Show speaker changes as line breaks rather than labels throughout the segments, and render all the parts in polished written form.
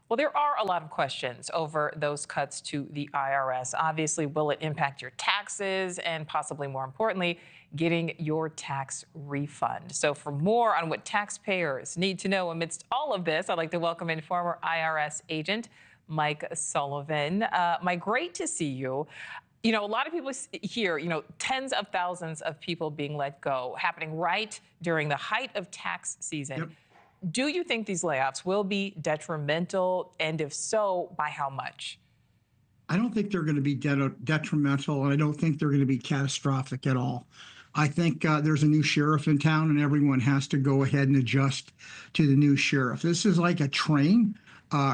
Well, there are a lot of questions over those cuts to the IRS. Obviously, will it impact your taxes and possibly more importantly, getting your tax refund? So, for more on what taxpayers need to know amidst all of this, I'd like to welcome in former IRS agent Mike Sullivan. Mike, great to see you. You know, a lot of people hear, tens of thousands of people being let go happening right during the height of tax season.
Yep.
Do you think these layoffs will be detrimental? And if so, by how much?
I don't think they're going to be detrimental, and I don't think they're going to be catastrophic at all. I think there's a new sheriff in town, and everyone has to go ahead and adjust to the new sheriff. This is like a train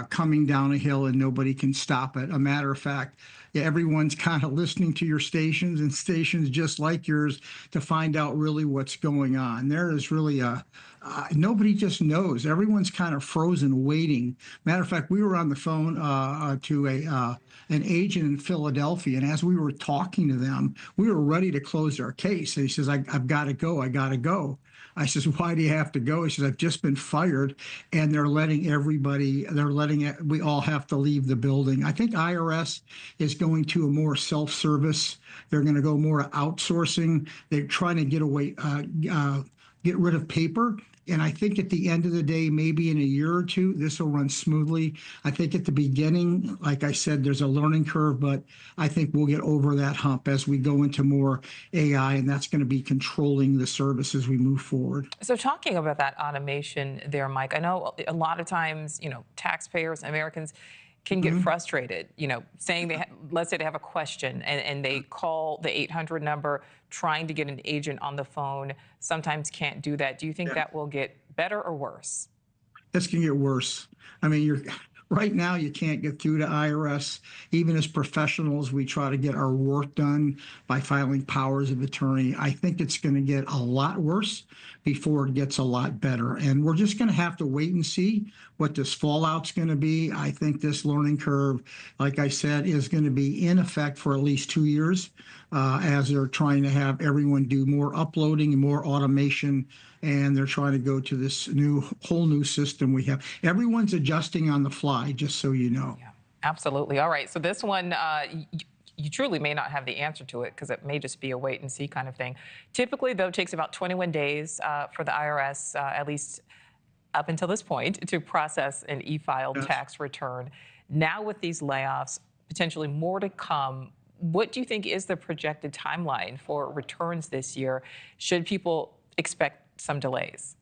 coming down a hill, and nobody can stop it. A matter of fact, yeah, everyone's kind of listening to your stations and stations just like yours to find out really what's going on. There is really nobody just knows. Everyone's kind of frozen, waiting. Matter of fact, we were on the phone to an agent in Philadelphia, and as we were talking to them, we were ready to close our case. And he says, "I've got to go. I got to go." I says, "Why do you have to go?" He says, "I've just been fired, and they're letting everybody. We all have to leave the building." I think IRS is going to a more self-service. They're going to go more outsourcing. They're trying to get rid of paper. And I think at the end of the day, maybe in a year or two, this will run smoothly. I think at the beginning, like I said, there's a learning curve, but I think we'll get over that hump as we go into more AI, and that's going to be controlling the service as we move forward.
So, talking about that automation there, Mike, I know a lot of times, taxpayers, Americans can get frustrated, saying let's say they have a question and they call the 800 number trying to get an agent on the phone, sometimes can't do that. Do you think that will get better or worse?
It's going to get worse. I mean, right now you can't get through to IRS. Even as professionals, we try to get our work done by filing powers of attorney. I think it's going to get a lot worse before it gets a lot better. And we're just going to have to wait and see what this fallout's going to be. I think this learning curve, like I said, is going to be in effect for at least 2 years as they're trying to have everyone do more uploading and more automation. And they're trying to go to this whole new system we have. Everyone's adjusting on the fly, just so you know.
Yeah, absolutely. All right. So this one, you truly may not have the answer to it because it may just be a wait and see kind of thing. Typically, though, it takes about 21 days for the IRS, at least up until this point, to process an e-filed tax return. Now with these layoffs, potentially more to come, what do you think is the projected timeline for returns this year? Should people expect some delays?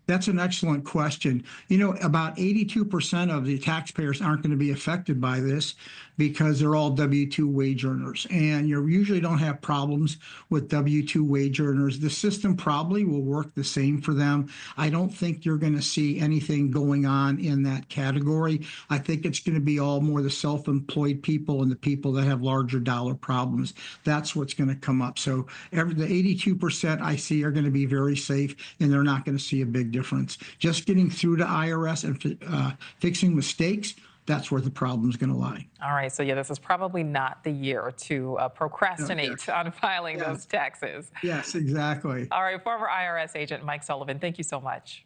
That's an excellent question. About 82% of the taxpayers aren't going to be affected by this because they're all W-2 wage earners. And you usually don't have problems with W-2 wage earners. The system probably will work the same for them. I don't think you're going to see anything going on in that category. I think it's going to be all more the self-employed people and the people that have larger dollar problems. That's what's going to come up. So the 82% I see are going to be very safe, and they're not going to see a big difference. Just getting through to IRS and fixing mistakes, that's where the problem's going to lie.
All right. So, this is probably not the year to procrastinate on filing those taxes.
Yes, exactly.
All right. Former IRS agent Mike Sullivan, thank you so much.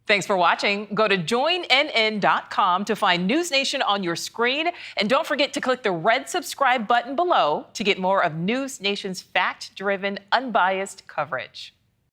Thanks for watching. Go to joinnn.com to find News Nation on your screen. And don't forget to click the red subscribe button below to get more of News Nation's fact-driven, unbiased coverage.